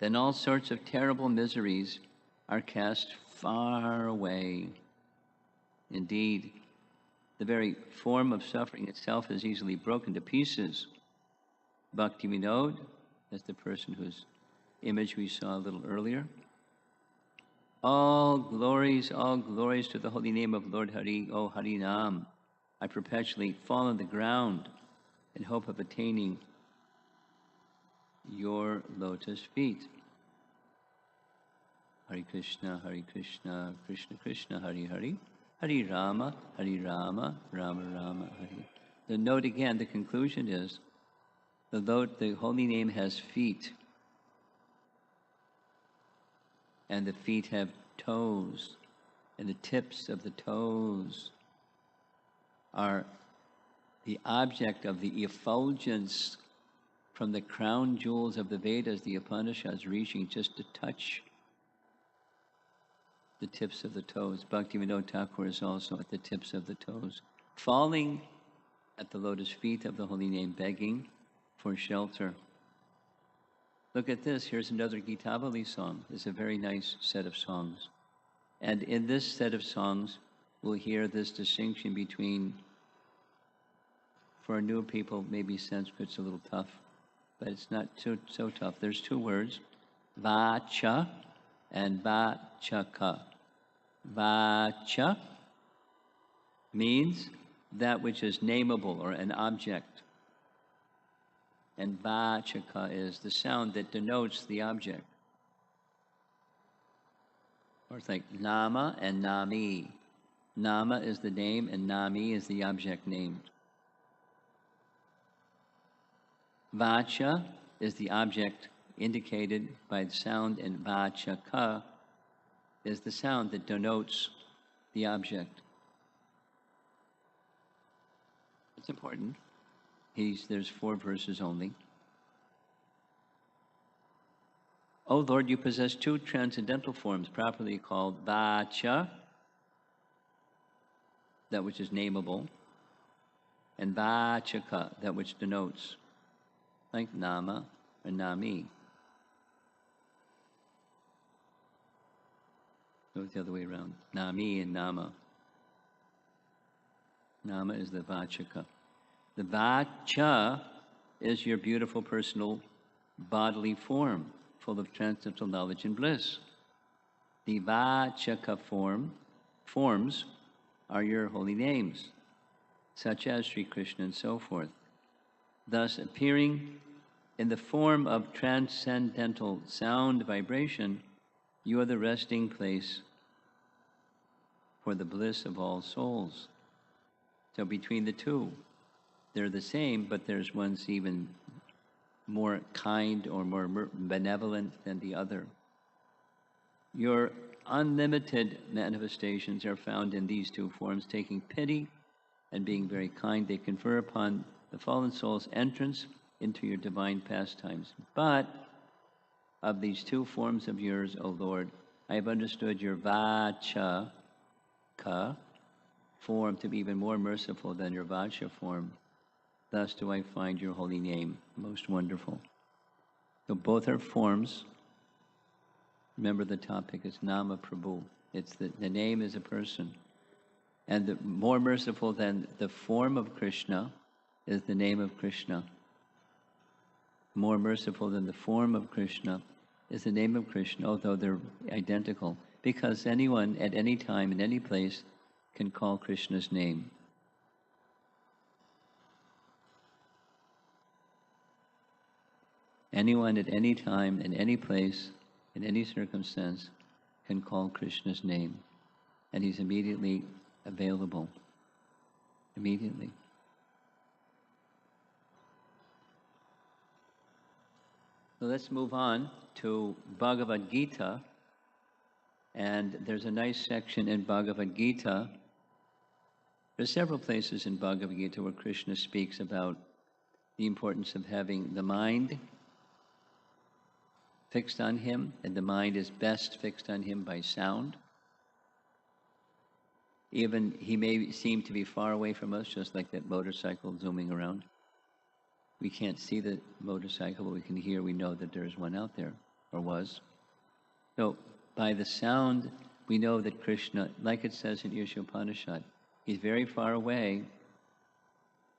then all sorts of terrible miseries are cast far away. Indeed, the very form of suffering itself is easily broken to pieces. Bhakti-Vinod, as the person whose image we saw a little earlier. All glories to the holy name of Lord Hari, O Hari Nam. I perpetually fall on the ground in hope of attaining your lotus feet. Hare Krishna, Krishna Krishna, Hare Hare, Hare Rama, Rama Rama, Hare. The note again, the conclusion is, the holy name has feet, and the feet have toes, and the tips of the toes are the object of the effulgence from the crown jewels of the Vedas, the Upanishads, reaching just to touch the tips of the toes. Bhakti-Vinod Thakur is also at the tips of the toes, falling at the lotus feet of the holy name, begging for shelter. Look at this. Here's another Gitabali song. It's a very nice set of songs. And in this set of songs, we'll hear this distinction between, for new people, maybe Sanskrit's a little tough, but it's not so tough. There's two words, vacha and vachaka. Vacha means that which is nameable or an object. And vachaka is the sound that denotes the object. Or it's like nama and nami. Nama is the name and nami is the object named. Vacha is the object indicated by the sound, and vachaka is the sound that denotes the object. It's important. There's 4 verses only. O Lord, you possess 2 transcendental forms properly called vacha, that which is nameable, and vachaka, that which denotes, like nama or nami. Go the other way around. Nami and nama. Nama is the vachaka. The vacha is your beautiful personal bodily form, full of transcendental knowledge and bliss. The vachaka forms are your holy names, such as Sri Krishna and so forth. Thus, appearing in the form of transcendental sound vibration, you are the resting place for the bliss of all souls. So between the two, they're the same, but there's one's even more kind or more benevolent than the other. Your unlimited manifestations are found in these 2 forms, taking pity and being very kind. They confer upon the fallen soul's entrance into your divine pastimes. But of these 2 forms of yours, O Lord, I have understood your vacha form to be even more merciful than your vacha form. Thus do I find your holy name most wonderful. So both are forms. Remember, the topic is Nama Prabhu. It's the name is a person. And the more merciful than the form of Krishna is the name of Krishna. More merciful than the form of Krishna is the name of Krishna, although they're identical, because anyone at any time in any place can call Krishna's name. Anyone at any time, in any place, in any circumstance, can call Krishna's name, and he's immediately available. Immediately. So let's move on to Bhagavad Gita, and there's a nice section in Bhagavad Gita. There's several places in Bhagavad Gita where Krishna speaks about the importance of having the mind fixed on him, and the mind is best fixed on him by sound. Even he may seem to be far away from us, just like that motorcycle zooming around. We can't see the motorcycle, but we can hear, we know that there's one out there. or was. So by the sound, we know that Krishna, like it says in Isha Upanishad, he's very far away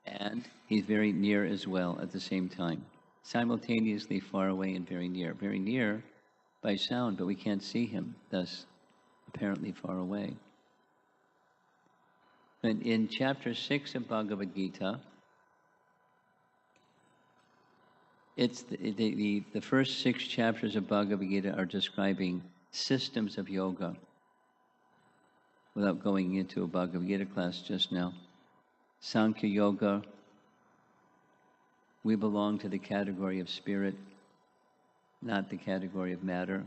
and he's very near as well at the same time. Simultaneously far away and very near. Very near by sound, but we can't see him, thus apparently far away. And in chapter 6 of Bhagavad Gita, it's the first 6 chapters of Bhagavad Gita are describing systems of yoga. Without going into a Bhagavad Gita class just now, Sankhya Yoga, we belong to the category of spirit, not the category of matter.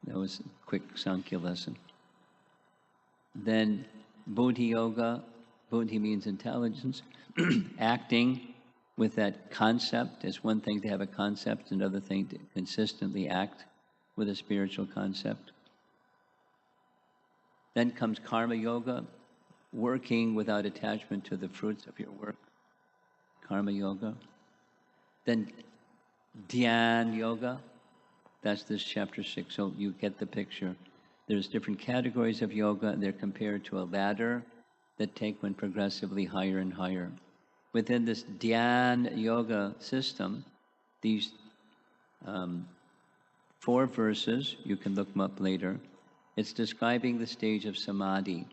That was a quick Sankhya lesson. Then Buddhi Yoga, Buddhi means intelligence, acting with that concept. It's one thing to have a concept, another thing to consistently act with a spiritual concept. Then comes Karma Yoga, working without attachment to the fruits of your work. Karma Yoga. Then Dhyan Yoga. That's this chapter 6, so you get the picture. There's different categories of yoga, and they're compared to a ladder that take one progressively higher and higher. Within this Dhyan Yoga system, these 4 verses, you can look them up later, it's describing the stage of Samadhi.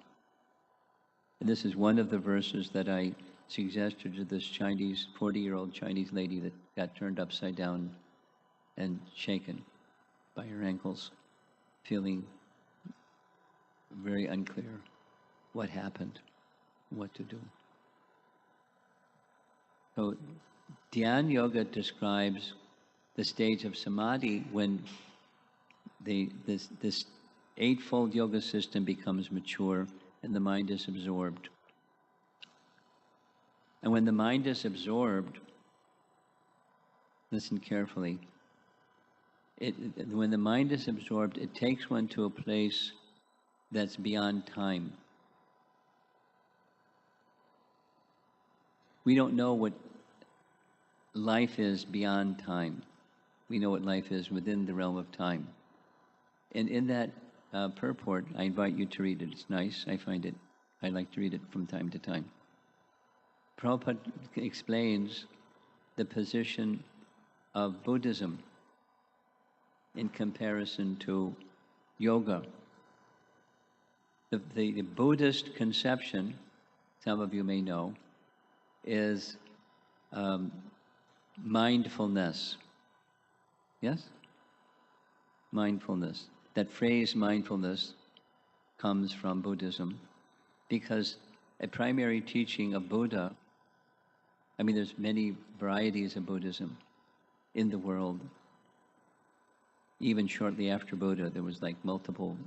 And this is one of the verses that I suggested to this 40-year-old Chinese lady that got turned upside down and shaken by her ankles, feeling very unclear what happened, what to do. So Dhyan Yoga describes the stage of Samadhi when this eightfold yoga system becomes mature and the mind is absorbed. And when the mind is absorbed, listen carefully, when the mind is absorbed, it takes one to a place that's beyond time. We don't know what life is beyond time. We know what life is within the realm of time. And in that purport, I invite you to read it. It's nice. I like to read it from time to time. Prabhupada explains the position of Buddhism in comparison to yoga. The Buddhist conception, some of you may know, is mindfulness. Yes? Mindfulness. That phrase mindfulness comes from Buddhism because a primary teaching of Buddha, there's many varieties of Buddhism in the world. Even shortly after Buddha, there was like multiple,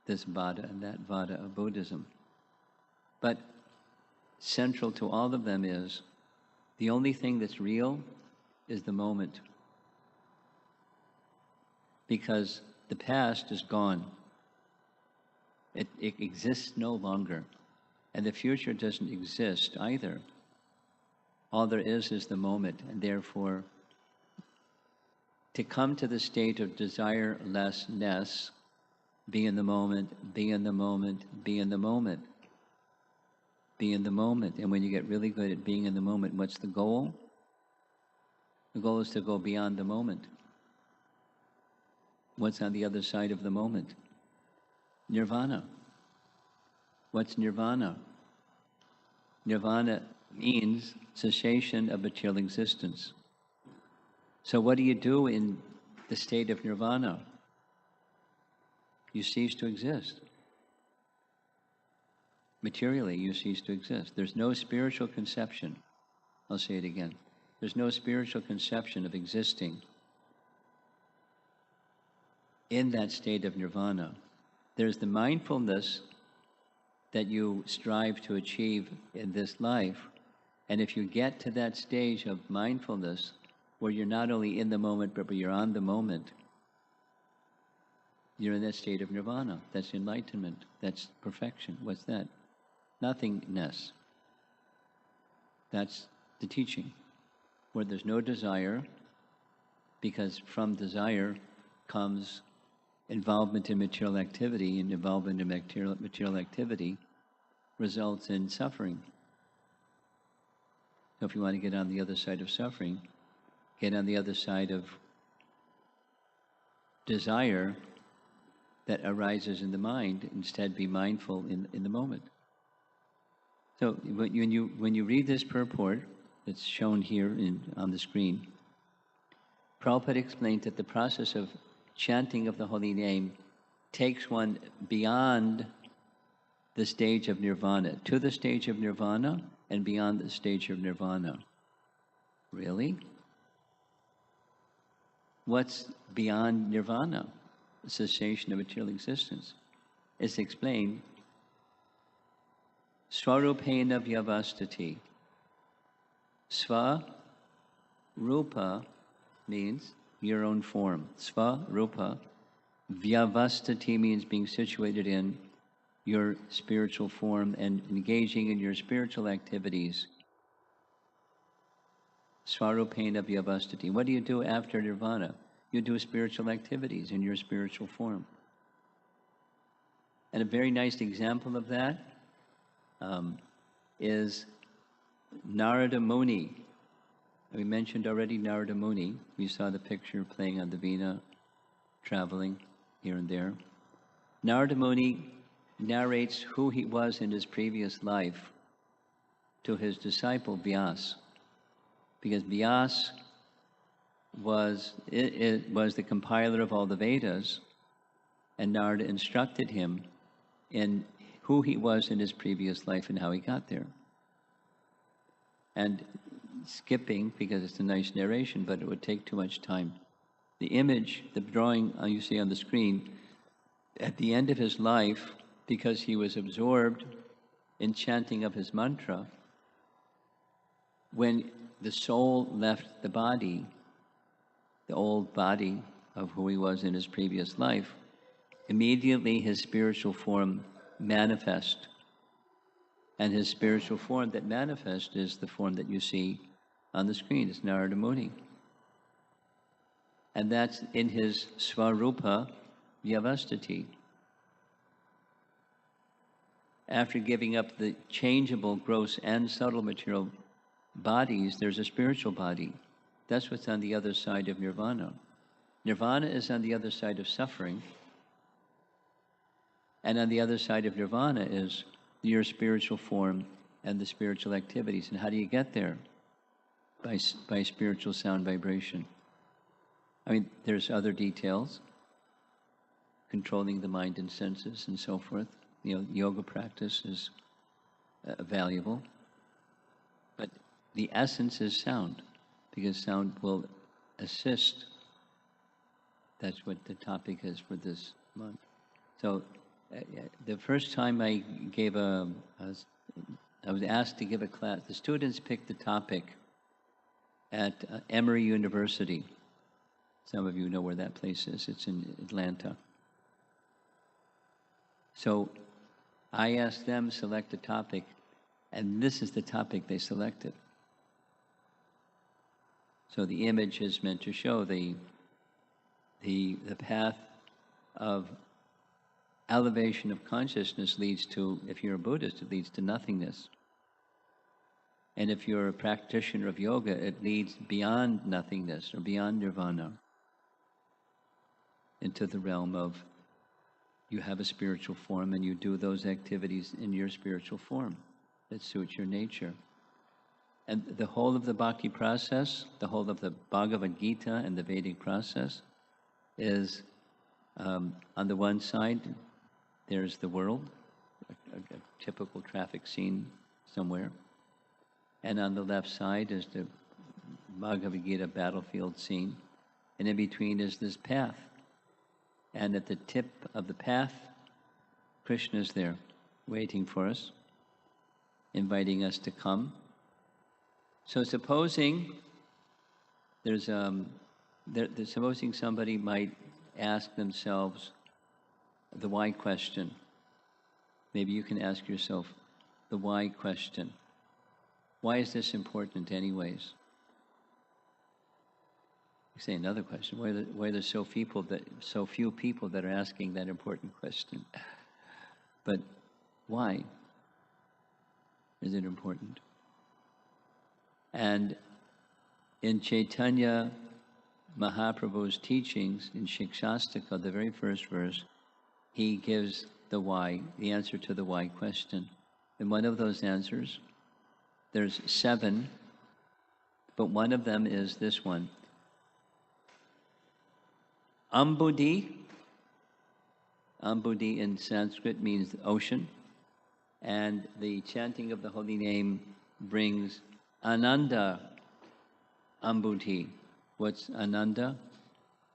this Vada and that Vada of Buddhism. But central to all of them is the only thing that's real is the moment. Because the past is gone. It exists no longer. And the future doesn't exist either. All there is the moment, and therefore, to come to the state of desirelessness, be in the moment, be in the moment, be in the moment. Be in the moment. And when you get really good at being in the moment, what's the goal? The goal is to go beyond the moment. What's on the other side of the moment? Nirvana. What's nirvana? Nirvana means cessation of material existence. So what do you do in the state of nirvana? You cease to exist. Materially, you cease to exist. There's no spiritual conception. I'll say it again. There's no spiritual conception of existing in that state of nirvana. There's the mindfulness that you strive to achieve in this life. And if you get to that stage of mindfulness, where you're not only in the moment, but you're on the moment, you're in that state of nirvana. That's enlightenment. That's perfection. What's that? Nothingness. That's the teaching, where there's no desire, because from desire comes involvement in material activity, and involvement in material activity results in suffering. So if you want to get on the other side of suffering, get on the other side of desire that arises in the mind. Instead, be mindful in the moment. So when you read this purport, it's shown here on the screen, Prabhupada explained that the process of chanting of the holy name takes one beyond the stage of nirvana, to the stage of nirvana and beyond the stage of nirvana. Really? What's beyond nirvana? The cessation of material existence. It's explained, Swarupena Vyavastati. Swa Rupa means your own form. Sva Rupa. Vyavastati means being situated in your spiritual form and engaging in your spiritual activities. Swarupena Vyavastati. What do you do after nirvana? You do spiritual activities in your spiritual form. And a very nice example of that is Narada Muni. We mentioned already Narada Muni. We saw the picture playing on the Veena, traveling here and there. Narada Muni narrates who he was in his previous life to his disciple Vyas, because Vyas was the compiler of all the Vedas, and Narada instructed him in who he was in his previous life and how he got there. And skipping, because it's a nice narration, but it would take too much time. The image, the drawing you see on the screen, at the end of his life, because he was absorbed in chanting of his mantra, when the soul left the body, the old body of who he was in his previous life, immediately his spiritual form manifest. And his spiritual form that manifests is the form that you see on the screen. It's Narada Muni. And that's in his Swarupa Vyavastati. After giving up the changeable, gross, and subtle material bodies, there's a spiritual body. That's what's on the other side of nirvana. Nirvana is on the other side of suffering. And on the other side of nirvana is your spiritual form and the spiritual activities. And how do you get there? By spiritual sound vibration. I mean, there's other details, controlling the mind and senses and so forth. You know, yoga practice is valuable. But the essence is sound, because sound will assist. That's what the topic is for this month. So the first time I was asked to give a class, the students picked the topic at Emory University. Some of you know where that place is. It's in Atlanta. So I asked them to select a topic, and this is the topic they selected. So the image is meant to show the path of elevation of consciousness leads to, if you're a Buddhist, it leads to nothingness. And if you're a practitioner of yoga, it leads beyond nothingness or beyond nirvana into the realm of you have a spiritual form and you do those activities in your spiritual form that suits your nature. And the whole of the bhakti process, the whole of the Bhagavad Gita and the Vedic process is, on the one side, there's the world, a typical traffic scene somewhere. And on the left side is the Bhagavad Gita battlefield scene. And in between is this path. And at the tip of the path, Krishna is there, waiting for us, inviting us to come. So supposing supposing somebody might ask themselves the why question. Maybe you can ask yourself the why question. Why is this important anyways? say another question. Why are there so few people that are asking that important question? But why is it important? And in Chaitanya Mahaprabhu's teachings in Shikshastika, the very first verse, he gives the why, the answer to the why question. And one of those answers, there's 7, but one of them is this one. Ambudhi in Sanskrit means ocean, and the chanting of the holy name brings Ananda Ambudhi. What's Ananda?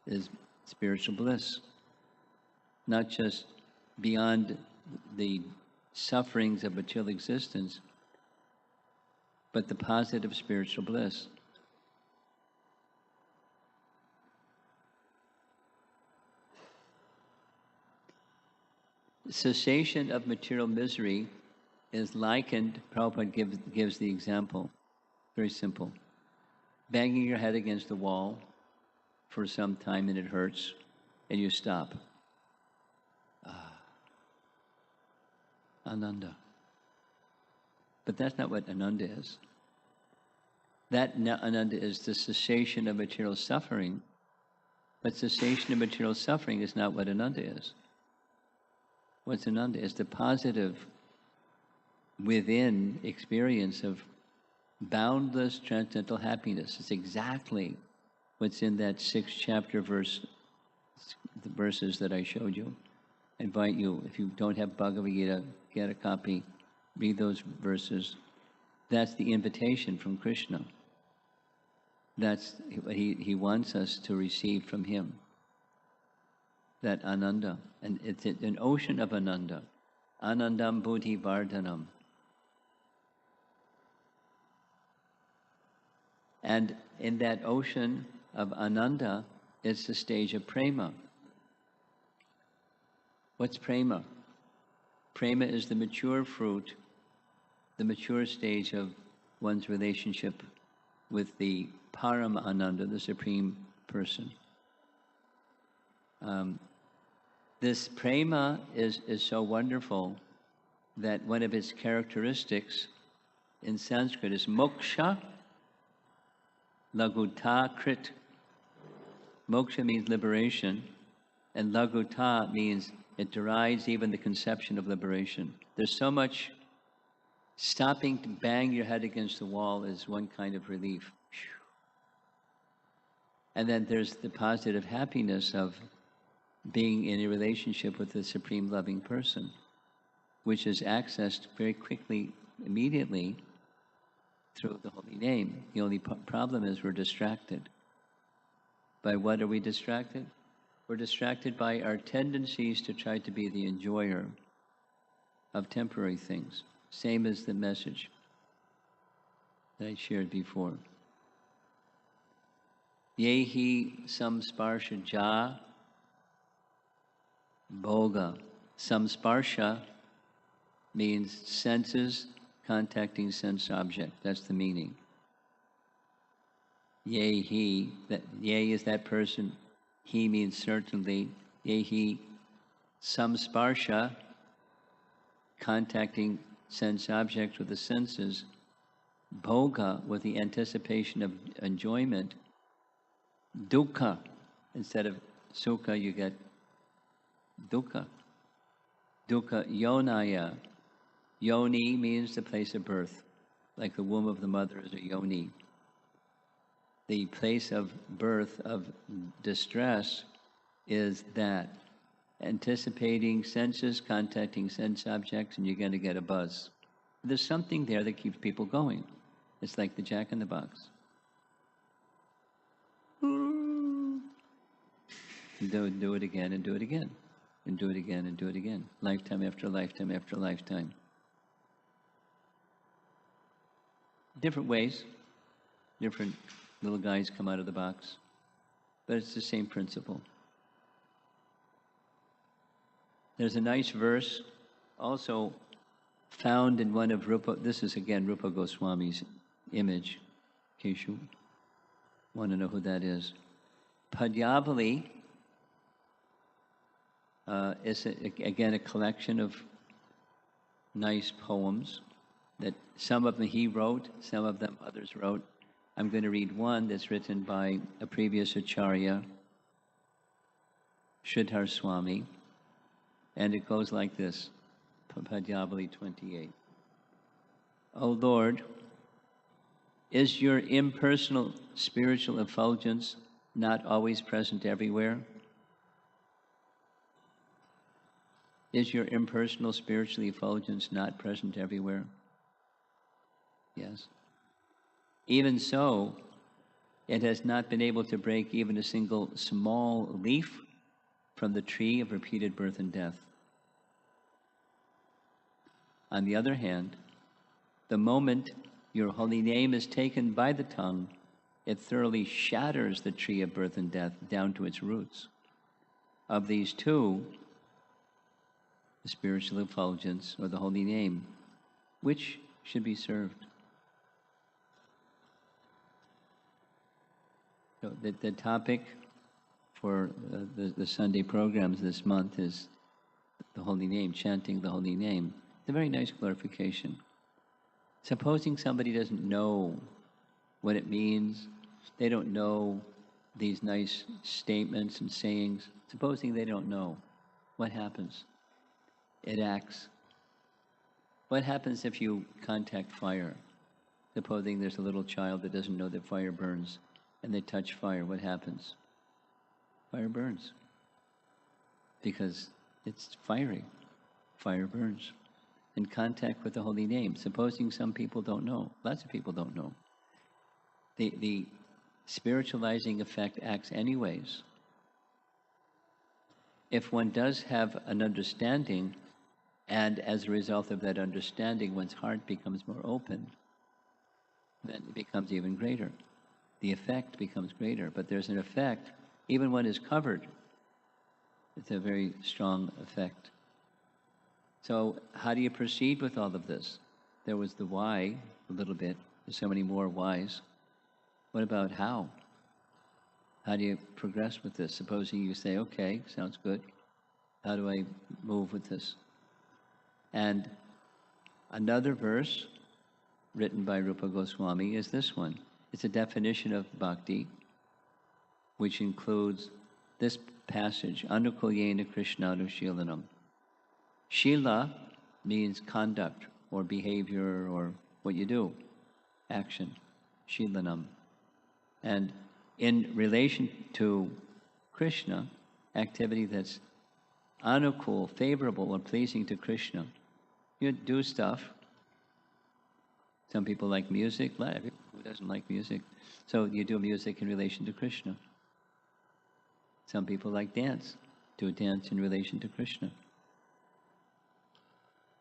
Is spiritual bliss. Not just beyond the sufferings of material existence, but the positive spiritual bliss. Cessation of material misery is likened, Prabhupada gives the example, very simple. Banging your head against the wall for some time and it hurts, and you stop. Ananda. But that's not what Ananda is. That Ananda is the cessation of material suffering, but cessation of material suffering is not what Ananda is. What's Ananda is the positive within experience of boundless transcendental happiness. It's exactly what's in that 6th chapter verse, the verses that I showed you. I invite you, if you don't have Bhagavad Gita, get a copy, read those verses. That's the invitation from Krishna. That's what he wants us to receive from him. That Ananda. And it's an ocean of Ananda. Anandam Buddhi Vardhanam. And in that ocean of Ananda, it's the stage of Prema. What's Prema? Prema is the mature fruit, the mature stage of one's relationship with the Param Ananda, the Supreme Person. This Prema is so wonderful that one of its characteristics in Sanskrit is moksha laguta krit. Moksha means liberation, and laguta means it derives even the conception of liberation. There's so much stopping to bang your head against the wall is one kind of relief. And then there's the positive happiness of being in a relationship with the Supreme Loving Person, which is accessed very quickly, immediately, through the holy name. The only problem is we're distracted. By what are we distracted? We're distracted by our tendencies to try to be the enjoyer of temporary things. Same as the message that I shared before. Yehi samsparsha ja bhoga. Samsparsha means senses contacting sense object. That's the meaning. Yehi, that ye is that person. He means certainly. Yehi samsparsha, contacting sense objects with the senses. Bhoga, with the anticipation of enjoyment. Dukkha, instead of sukha, you get dukkha. Dukkha yonaya. Yoni means the place of birth, like the womb of the mother is a yoni. The place of birth of distress is that. Anticipating senses, contacting sense objects, and you're going to get a buzz. There's something there that keeps people going. It's like the Jack in the Box. Do it again and do it again. And do it again and do it again. Lifetime after lifetime after lifetime. Different ways. Different little guys come out of the box. But it's the same principle. There's a nice verse also found in one of Rupa, this is again Rupa Goswami's image, in case you want to know who that is. Padyavali is, again, a collection of nice poems that some of them he wrote, some of them others wrote. I'm going to read one that's written by a previous Acharya, Sridhar Swami, and it goes like this, Padyavali 28. O Lord, is your impersonal spiritual effulgence not always present everywhere? Is your impersonal spiritual effulgence not present everywhere? Yes. Even so, it has not been able to break even a single small leaf from the tree of repeated birth and death. On the other hand, the moment your holy name is taken by the tongue, it thoroughly shatters the tree of birth and death down to its roots. Of these two, the spiritual effulgence or the holy name, which should be served? So the topic for the Sunday programs this month is the holy name, chanting the holy name. It's a very nice clarification. Supposing somebody doesn't know what it means, they don't know these nice statements and sayings, supposing they don't know, what happens? It acts. What happens if you contact fire? Supposing there's a little child that doesn't know that fire burns, and they touch fire, what happens? Fire burns. Because it's fiery. Fire burns. In contact with the holy name, supposing some people don't know, lots of people don't know, the spiritualizing effect acts anyways. If one does have an understanding, and as a result of that understanding, one's heart becomes more open, then it becomes even greater. The effect becomes greater, but there's an effect, even when it's covered, it's a very strong effect. So how do you proceed with all of this? There was the why, a little bit. There's so many more whys. What about how? How do you progress with this? Supposing you say, okay, sounds good. How do I move with this? And another verse written by Rupa Goswami is this one. It's a definition of bhakti, which includes this passage, Anukulyena Krishnanushilanam. Shila means conduct or behavior or what you do, action, Shilanam. And in relation to Krishna, activity that's anukul, favorable or pleasing to Krishna, you do stuff. Some people like music, who doesn't like music? So you do music in relation to Krishna. Some people like dance, do a dance in relation to Krishna.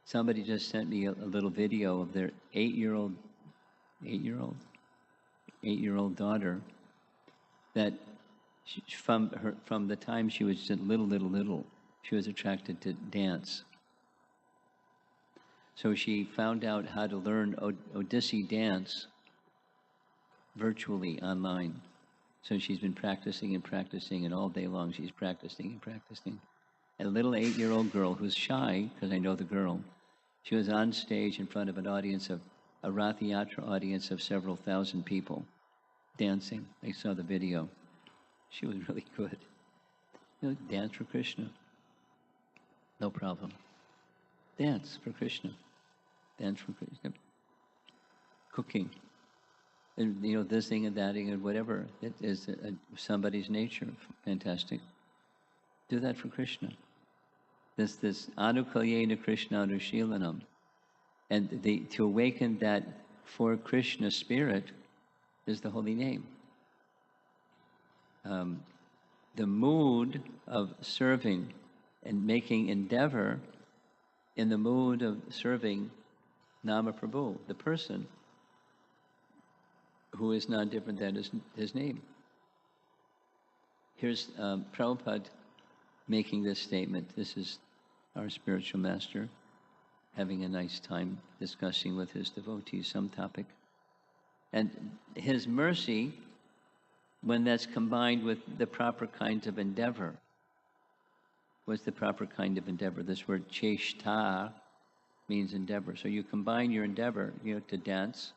Somebody just sent me a little video of their 8-year-old daughter that from the time she was just little, she was attracted to dance. So she found out how to learn Odissi dance virtually online. So she's been practicing, and all day long she's practicing. And a little 8-year-old girl who's shy, because I know the girl, she was on stage in front of an audience of, a Rath Yatra audience of several thousand people, dancing. I saw the video. She was really good. Dance for Krishna. No problem. Dance for Krishna. Dance for Krishna. Cooking. And, this thing and that thing and whatever. It is somebody's nature. Fantastic. Do that for Krishna. This Anukulyena Krishnanushilanam. And to awaken that for Krishna spirit is the holy name. The mood of serving and making endeavor in the mood of serving Nama Prabhu, the person who is not different than his name. Here's Prabhupada making this statement. This is our spiritual master having a nice time discussing with his devotees some topic. And his mercy when that's combined with the proper kinds of endeavor. What's the proper kind of endeavor? This word cheshta means endeavor. So you combine your endeavor, to dance,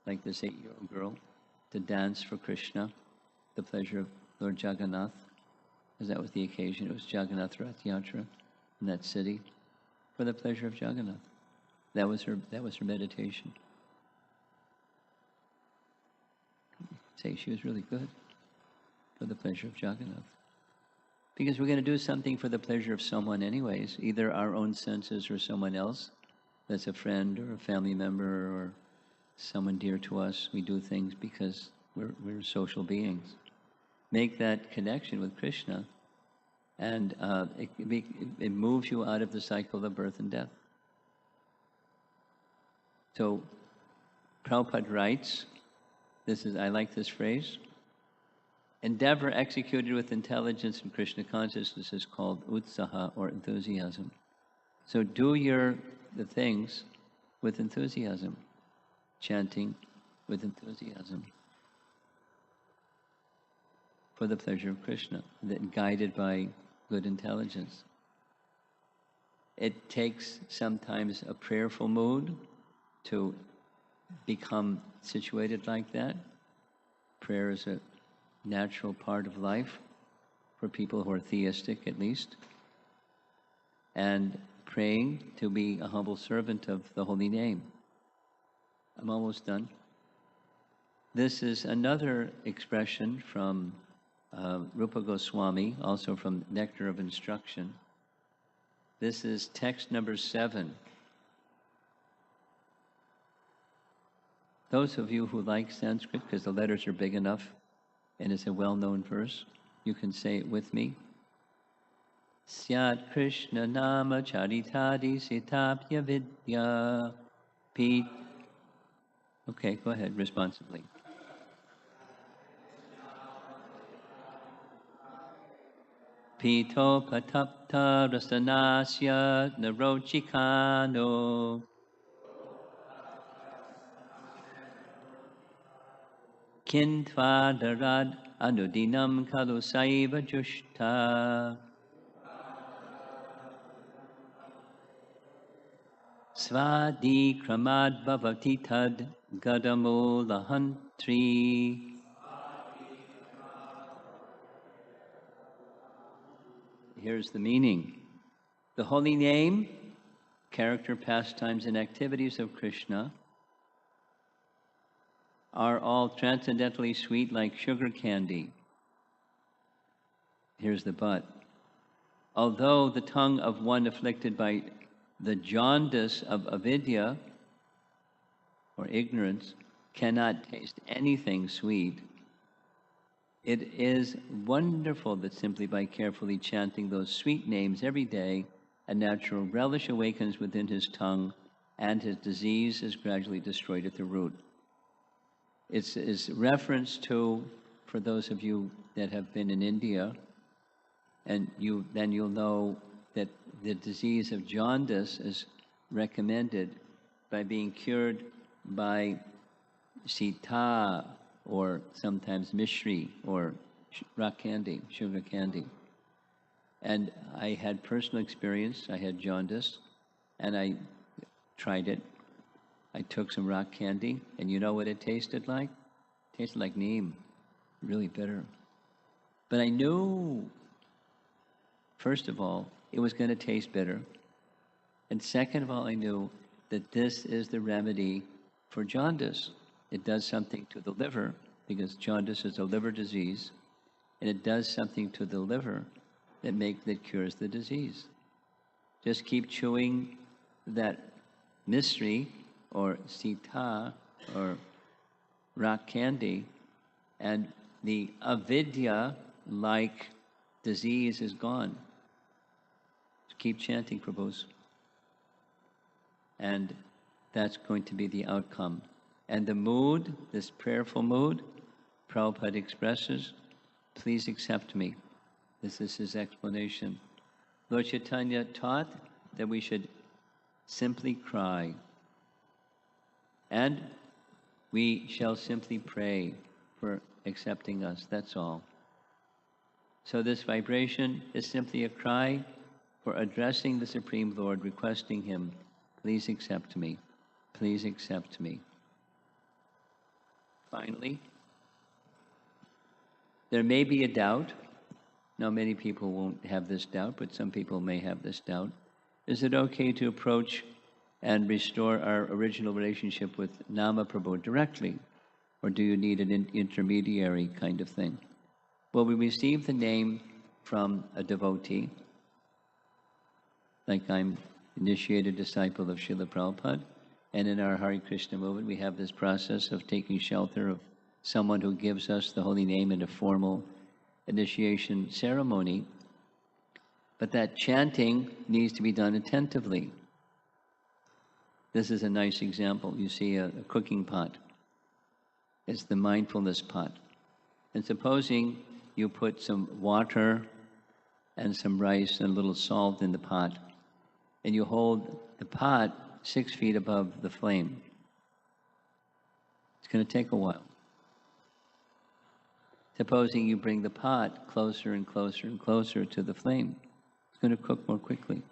like this 8-year-old girl, to dance for Krishna, the pleasure of Lord Jagannath, because that was the occasion. It was Jagannath Rath Yatra in that city, for the pleasure of Jagannath. That was her meditation. Say she was really good for the pleasure of Jagannath. Because we're going to do something for the pleasure of someone anyways, either our own senses or someone else that's a friend or a family member or someone dear to us. We do things because we're social beings. Make that connection with Krishna, and it moves you out of the cycle of birth and death. So Prabhupada writes, I like this phrase, endeavor executed with intelligence and Krishna consciousness is called utsaha, or enthusiasm. So do the things with enthusiasm, chanting with enthusiasm for the pleasure of Krishna, guided by good intelligence. It takes sometimes a prayerful mood to become situated like that. Prayer is a natural part of life for people who are theistic, at least. And praying to be a humble servant of the holy name. I'm almost done. This is another expression from Rupa Goswami, also from Nectar of Instruction. This is text number 7. Those of you who like Sanskrit, because the letters are big enough and it's a well-known verse, you can say it with me. Syat Krishna Nama Charitadi Sitapya Vidya Pit. Okay, go ahead, responsibly. Pito Patapta Rasanasya Narochikano Kintvādarad Anudinam Kalu Saiva Jushta Svadi Kramad Bhavati Tad Gadamo Lahantri. Here's the meaning. The holy name, character, pastimes, and activities of Krishna are all transcendently sweet like sugar candy. Here's the but. Although the tongue of one afflicted by the jaundice of avidya, or ignorance, cannot taste anything sweet, it is wonderful that simply by carefully chanting those sweet names every day, a natural relish awakens within his tongue, and his disease is gradually destroyed at the root. It's reference to, for those of you that have been in India, and then you'll know that the disease of jaundice is recommended by being cured by sita, or sometimes mishri, or rock candy, sugar candy. And I had personal experience. I had jaundice, and I tried it. I took some rock candy, and you know what it tasted like? It tasted like neem, really bitter. But I knew, first of all, it was going to taste bitter. And second of all, I knew that this is the remedy for jaundice. It does something to the liver, because jaundice is a liver disease, and it does something to the liver that cures the disease. Just keep chewing that misri, or sita, or rock candy, and the avidya-like disease is gone. Just keep chanting, Prabhus. And that's going to be the outcome. And the mood, this prayerful mood, Prabhupada expresses, please accept me. This is his explanation. Lord Chaitanya taught that we should simply cry. And we shall simply pray for accepting us, that's all. So this vibration is simply a cry for addressing the Supreme Lord, requesting Him, please accept me, please accept me. Finally, there may be a doubt. Now, many people won't have this doubt, but some people may have this doubt. Is it okay to approach and restore our original relationship with Nama Prabhu directly? Or do you need an intermediary kind of thing? Well, we receive the name from a devotee, like I'm initiated disciple of Srila Prabhupada, and in our Hare Krishna movement we have this process of taking shelter of someone who gives us the holy name in a formal initiation ceremony, but that chanting needs to be done attentively. This is a nice example. You see a cooking pot. It's the mindfulness pot. And supposing you put some water and some rice and a little salt in the pot, and you hold the pot 6 feet above the flame. It's going to take a while. Supposing you bring the pot closer and closer and closer to the flame, it's going to cook more quickly.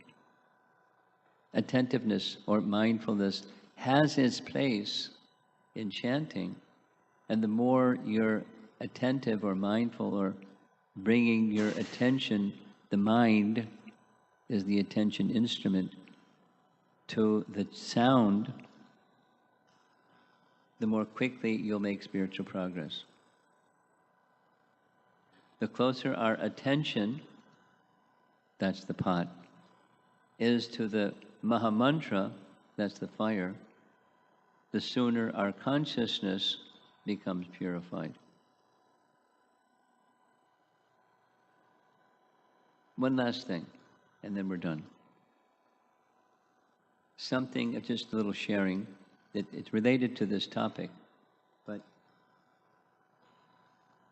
Attentiveness or mindfulness has its place in chanting, and the more you're attentive or mindful or bringing your attention, the mind is the attention instrument, to the sound, the more quickly you'll make spiritual progress. The closer our attention, that's the pot, is to the Mahamantra, that's the fire, the sooner our consciousness becomes purified. One last thing, and then we're done. Something, just a little sharing, it's related to this topic, but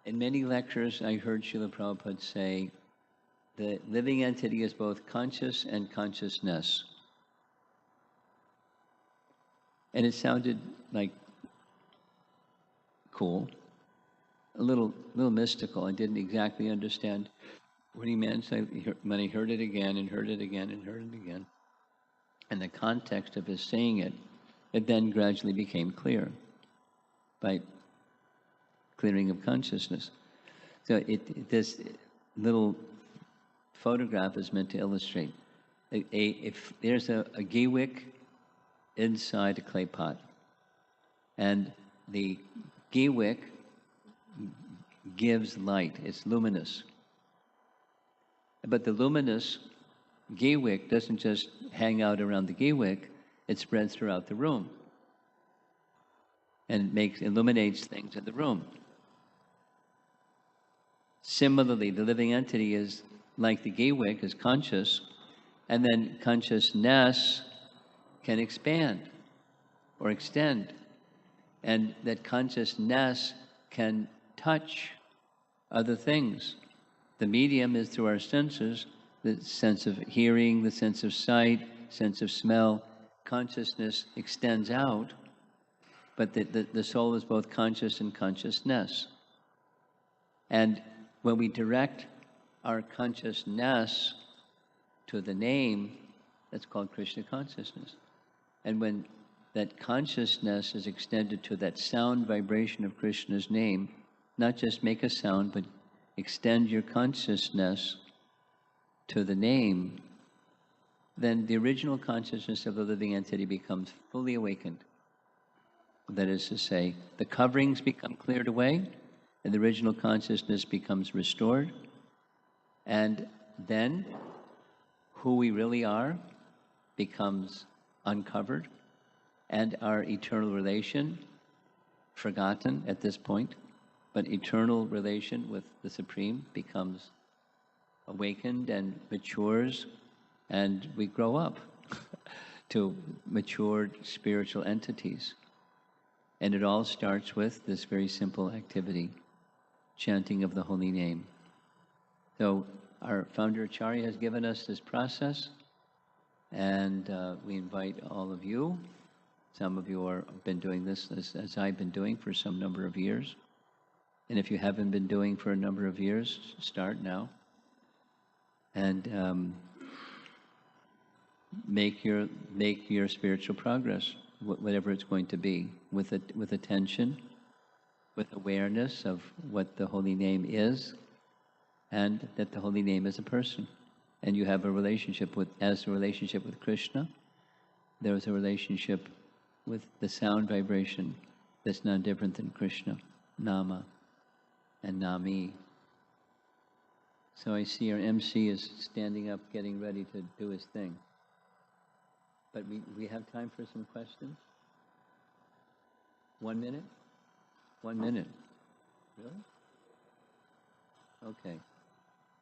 in many lectures I heard Srila Prabhupada say, the living entity is both conscious and consciousness. And it sounded like cool, a little mystical. I didn't exactly understand what he meant. So when I heard it again and heard it again and heard it again, and the context of his saying it, it then gradually became clear by clearing of consciousness. So this little photograph is meant to illustrate. If there's a ghee wick inside a clay pot, and the ghee wick gives light, it's luminous. But the luminous ghee wick doesn't just hang out around the ghee wick, it spreads throughout the room and illuminates things in the room. Similarly, the living entity is like the ghee wick, is conscious, and then consciousness can expand or extend, and that consciousness can touch other things. The medium is through our senses, the sense of hearing, the sense of sight, sense of smell. Consciousness extends out, but the soul is both conscious and consciousness. And when we direct our consciousness to the name, that's called Krishna consciousness. And when that consciousness is extended to that sound vibration of Krishna's name, not just make a sound, but extend your consciousness to the name, then the original consciousness of the living entity becomes fully awakened. That is to say, the coverings become cleared away, and the original consciousness becomes restored, and then who we really are becomes uncovered, and our eternal relation, forgotten at this point, but eternal relation with the Supreme becomes awakened and matures, and we grow up to matured spiritual entities. And it all starts with this very simple activity, chanting of the holy name. So our founder Acharya has given us this process, and we invite all of you. Some of you have been doing this as I've been doing for some number of years. And if you haven't been doing for a number of years, start now. And make your spiritual progress, whatever it's going to be, with attention, with awareness of what the holy name is, and that the holy name is a person, and you have a relationship with, as a relationship with Krishna, there is a relationship with the sound vibration that's not different than Krishna, Nama, and Nami. So I see our MC is standing up, getting ready to do his thing. But we have time for some questions? 1 minute? 1 minute. Really? Okay.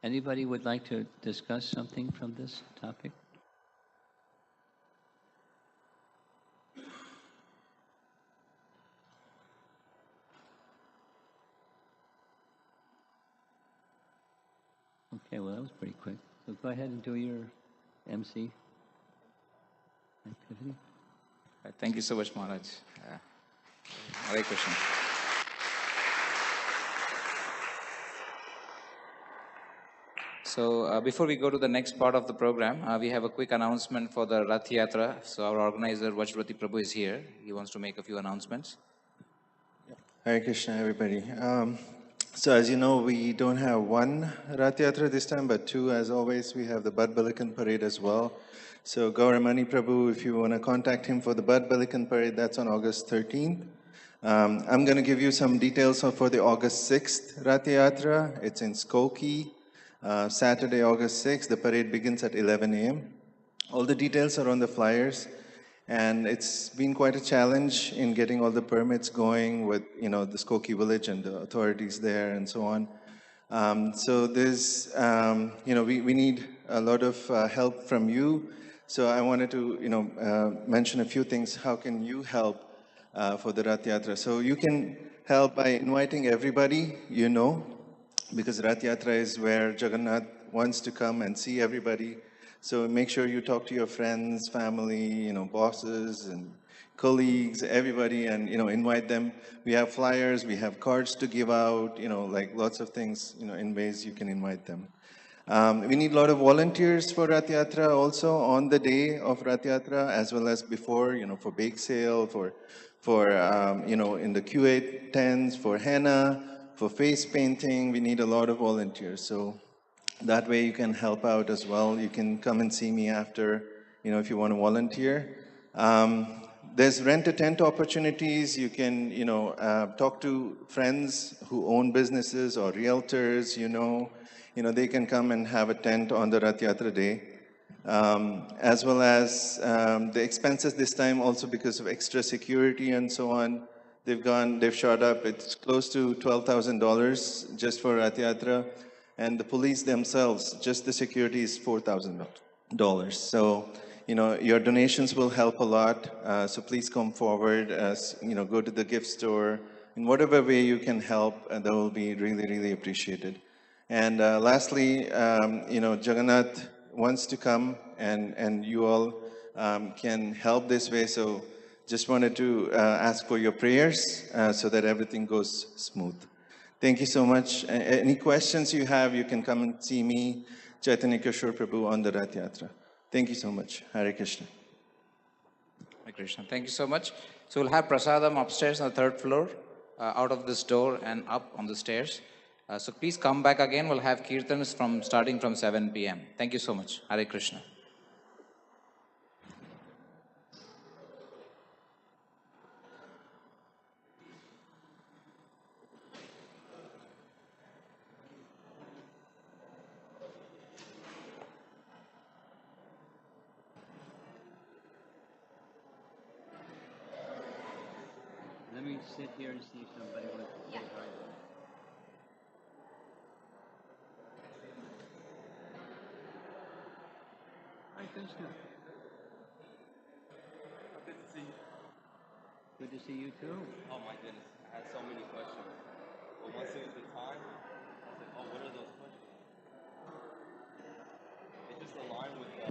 Anybody would like to discuss something from this topic? Okay, well, that was pretty quick. So go ahead and do your MC activity. Thank you so much, Maharaj. Hare Krishna. So before we go to the next part of the program, we have a quick announcement for the Rath Yatra. So our organizer, Vajrati Prabhu, is here. He wants to make a few announcements. Hare Krishna, everybody. So as you know, we don't have one Rath Yatra this time, but two. As always, we have the Bud Billiken Parade as well. So Gauramani Prabhu, if you want to contact him for the Bud Billiken Parade, that's on August 13th. I'm going to give you some details for the August 6th Rath Yatra. It's in Skokie, Saturday, August 6th. The parade begins at 11 a.m. All the details are on the flyers. And it's been quite a challenge in getting all the permits going with, the Skokie village and the authorities there and so on. So there's, we need a lot of help from you. So I wanted to, mention a few things. How can you help for the Rath Yatra? So you can help by inviting everybody because Rath Yatra is where Jagannath wants to come and see everybody. So make sure you talk to your friends, family, bosses and colleagues, everybody, and, invite them. We have flyers, we have cards to give out, like lots of things, in ways you can invite them. We need a lot of volunteers for Rath Yatra also on the day of Rath Yatra, as well as before, for bake sale, for in the Q8 tents, for henna, for face painting. We need a lot of volunteers. So that way you can help out as well. You can come and see me after, if you want to volunteer. There's rent-a-tent opportunities. You can, talk to friends who own businesses or realtors, they can come and have a tent on the Rath Yatra day. As well as the expenses this time also because of extra security and so on. They've shot up. It's close to $12,000 just for Rath Yatra. And the police themselves, just the security is $4,000. So, your donations will help a lot. So please come forward, go to the gift store. In whatever way you can help, that will be really, really appreciated. And lastly, Jagannath wants to come and you all can help this way. So just wanted to ask for your prayers so that everything goes smooth. Thank you so much. Any questions you have, you can come and see me, Chaitanya Kishore Prabhu, on the Rath Yatra. Thank you so much. Hare Krishna. Hare Krishna. Thank you so much. So we'll have prasadam upstairs on the 3rd floor, out of this door and up on the stairs. So please come back again. We'll have kirtans starting from 7 p.m. Thank you so much. Hare Krishna. Let me sit here and see if somebody wants to say hi. Hi, Krishna. Good to see you. Good to see you too. Oh my goodness, I had so many questions. But once it was the time, I was like, oh, what are those questions? It just aligned with that.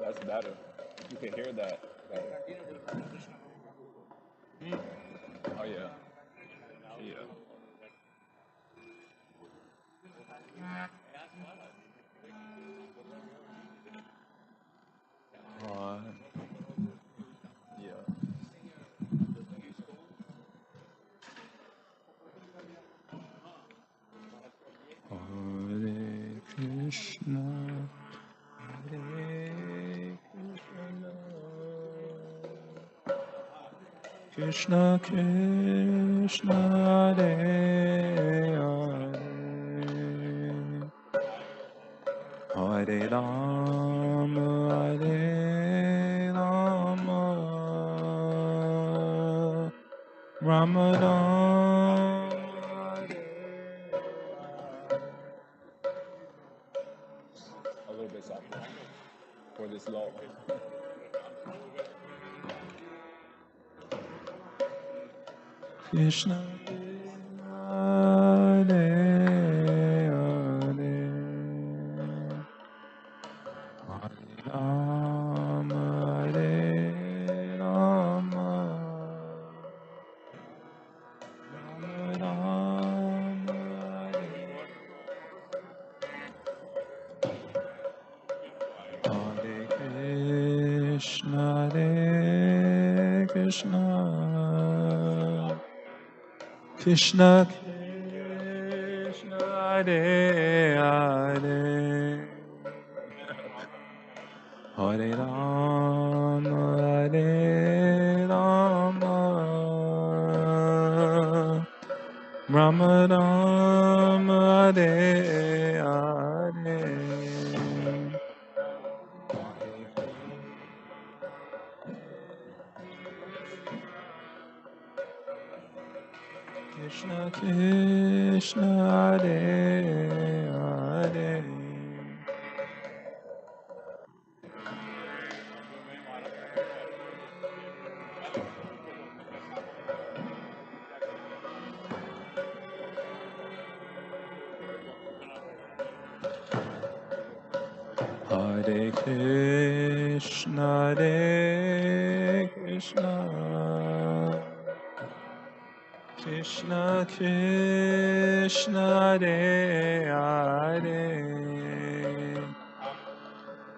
that's better. You can hear that. Oh yeah. Yeah. Yeah. Hare Krishna, Hare Krishna, Krishna Krishna, Hare Hare, Hare Rama, Hare Rama, Rama Rama, Hare. A little bit softer for this low. Krishna Krishna, Hare Hare, Hare Rama, Hare Rama, Rama Rama, Hare Krishna, Hare Krishna, Krishna Krishna, Hare Hare, Hare Rama, Hare Rama, Rama Rama, Hare Hare. Krishna Krishna, Hare Hare. Hare Krishna, Hare Krishna, Krishna Krishna, Hare Hare,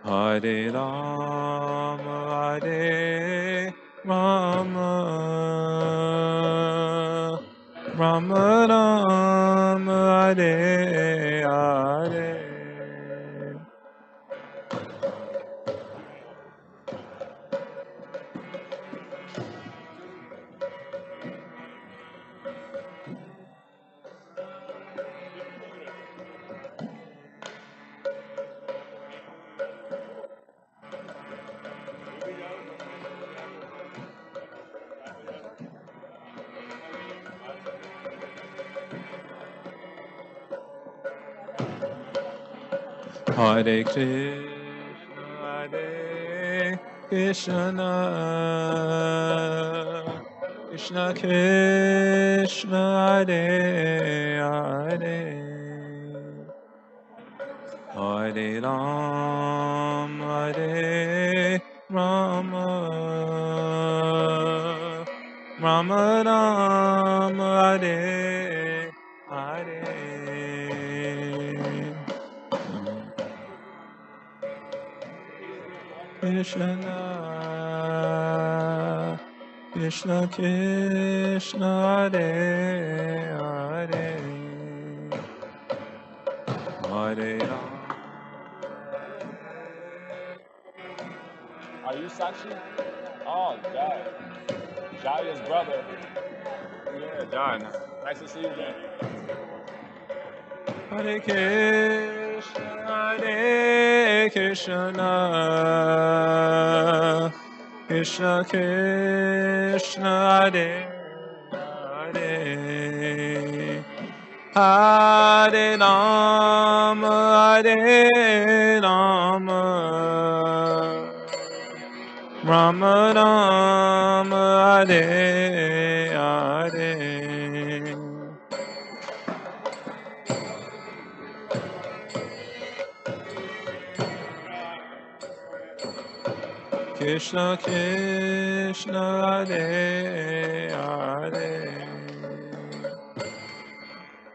Hare Rama, Hare Rama, Rama Rama, Hare Hare. Hare Krishna, Hare Krishna, Krishna Krishna, Hare Hare, Hare Rama, Hare Rama, Rama Rama, Hare Hare. Krishna, Krishna Krishna, Hare Hare, Hare Rama. Are you Sakshi? Oh, Jai. Jaya's brother. Yeah, Jai. Nice to see you, Jai. Hare Krishna, Hare Krishna, Krishna Krishna, Hare Hare, Hare Rama, Hare Rama, Rama Rama, Hare Hare. Krishna Krishna Hare Hare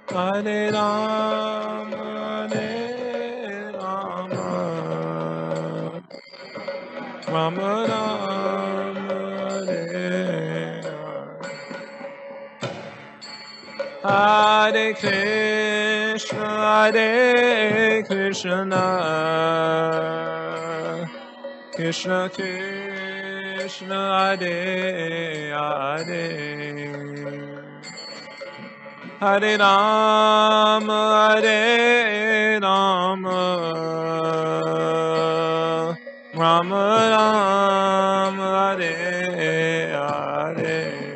Hare Rama Rama Rama Hare Krishna Krishna Krishna Hare Hare Hare Rama Rama Rama Hare Hare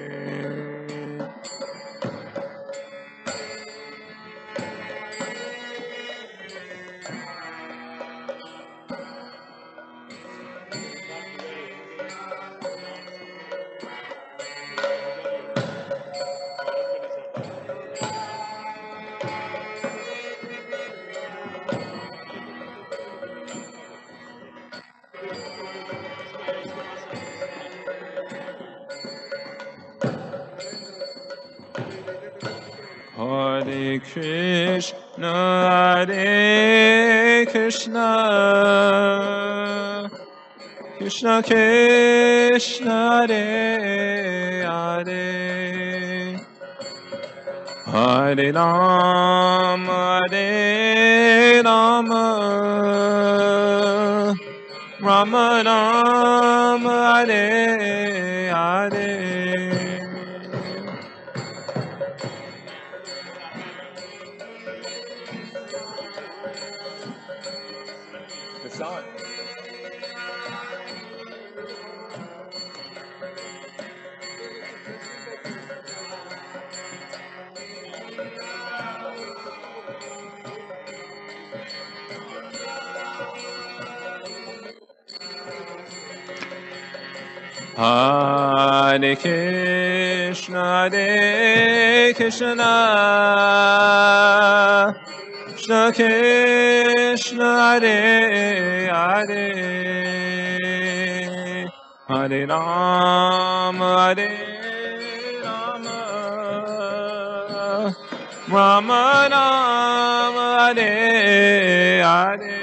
Hare Krishna Krishna Krishna Hare Hare Hare Rama Rama Rama Hare Hare The sun. Hare Krishna Krishna Krishna Hare Hare Hare Rama Rama Rama Hare Hare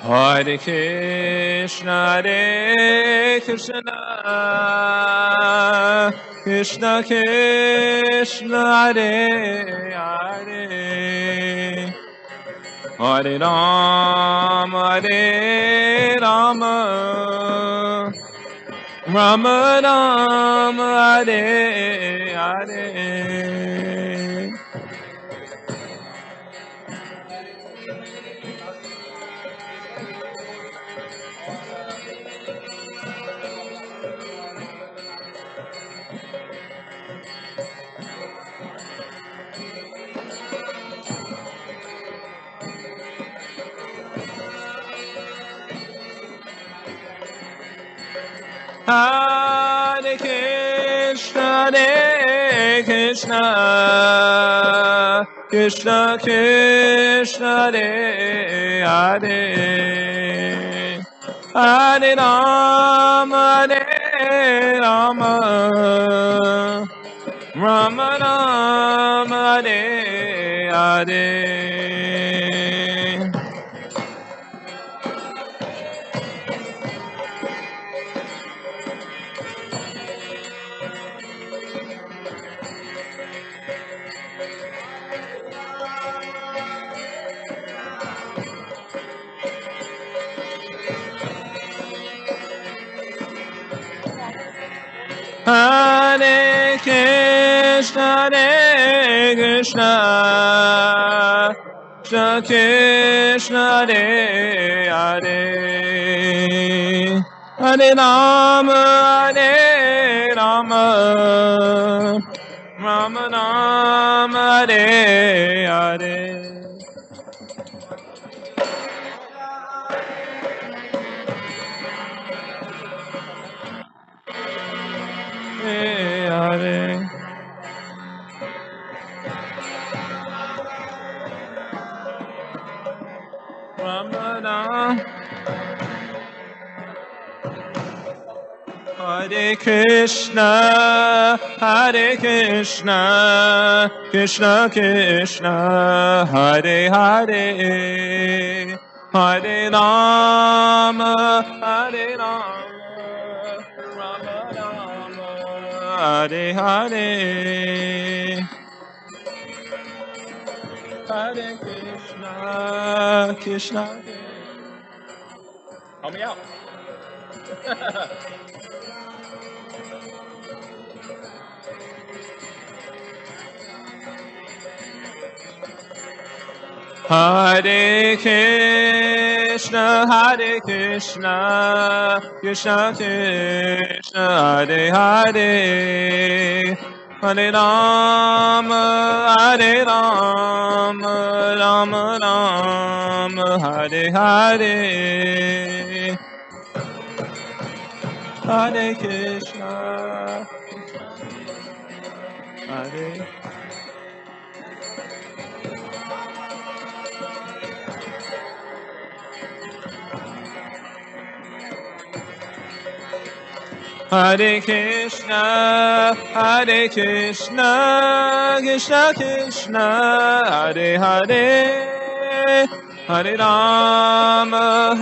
Hare Krishna Hare Krishna Krishna Krishna Hare Hare Hare Rama Rama Rama Hare Hare Hare Krishna Krishna Krishna Hare Hare Hare Rama Rama Rama Hare Hare Hare Krishna Krishna Krishna Hare Hare Hare Rama Rama, Rama Rama, Hare Hare. Hare Hare. Ramana. Hare Krishna, Krishna Krishna, Hare Hare, Hare Rama, Rama Rama, Hare Hare, Hare Krishna, Krishna. Help me out. Hare Krishna, Krishna Krishna, Hare Hare, Hare Rama, Rama Rama, Hare Hare, Hare Krishna, Hare. Hare Krishna, Krishna Krishna, Hare Hare, Hare Rama,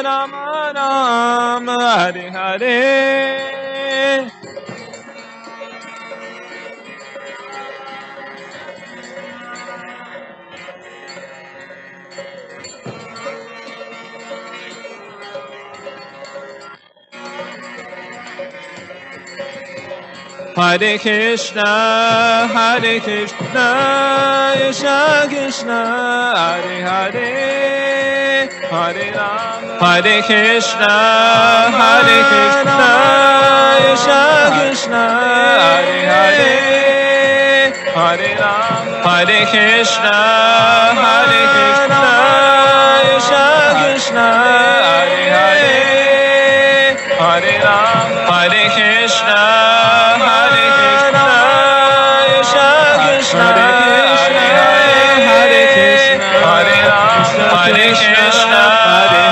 Rama Rama, Hare Hare. Hare Krishna, Krishna Krishna, Hare Hare, Hare Rama, Hare Krishna, Krishna Krishna, Hare Hare, Hare Rama, Hare Krishna, Krishna Krishna, Hare Hare, Hare Rama, Hare Krishna. Hare Krishna, Hare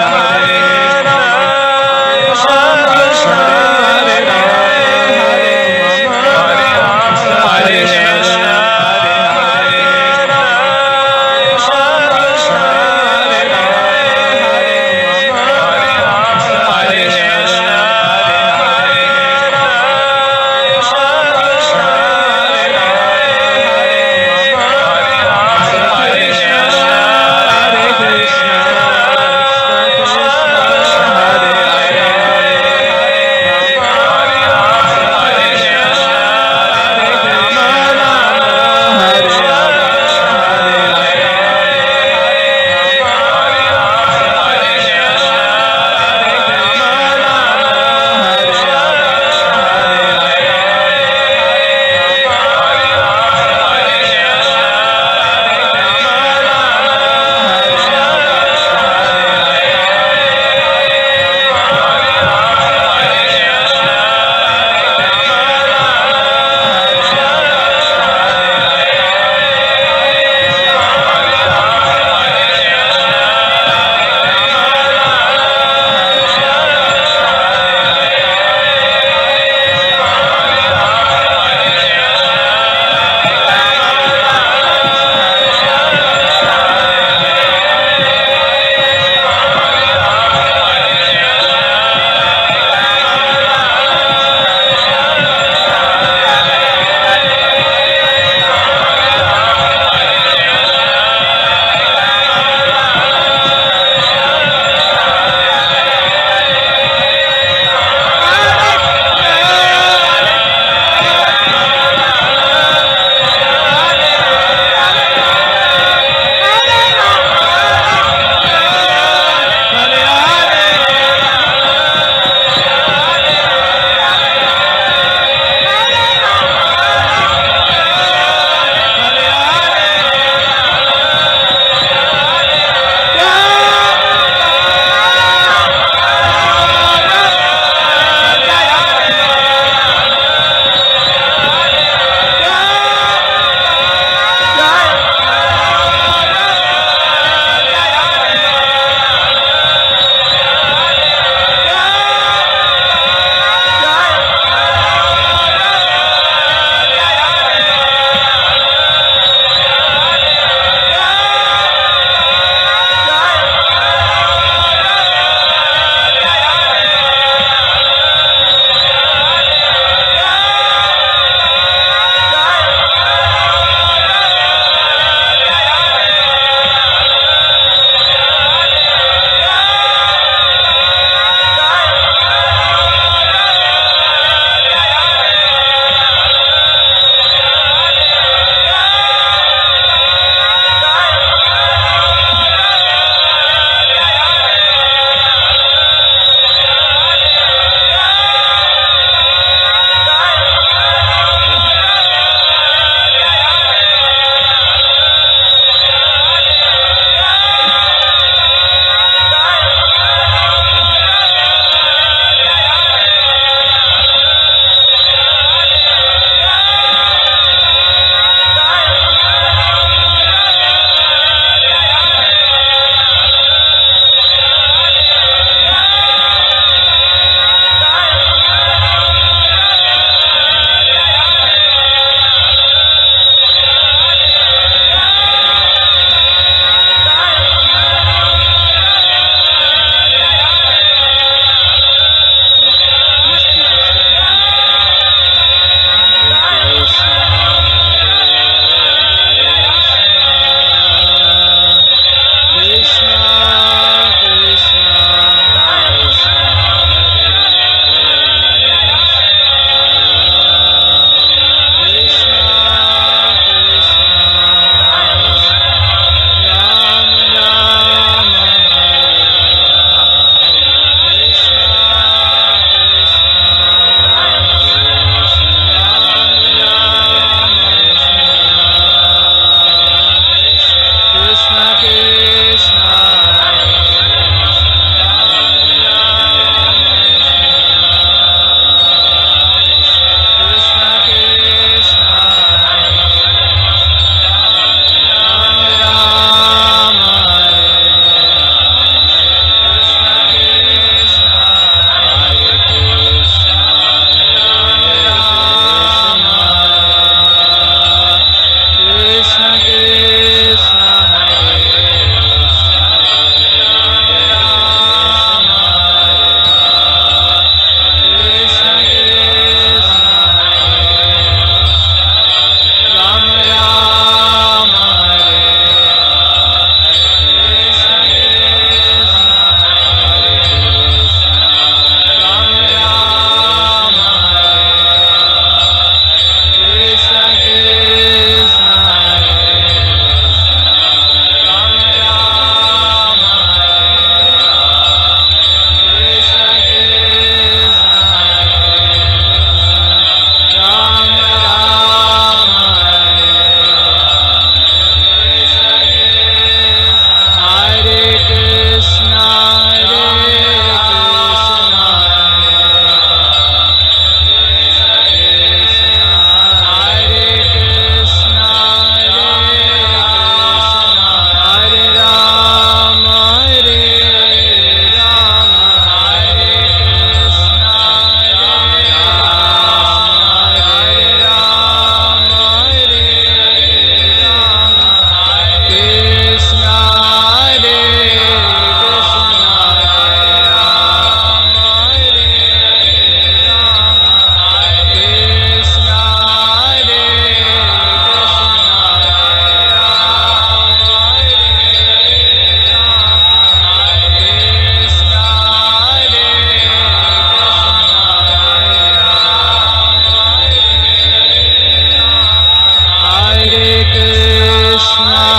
Hare Krishna,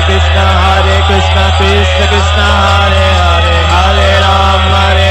Krishna Krishna Hare Hare, Hare Ram, Hare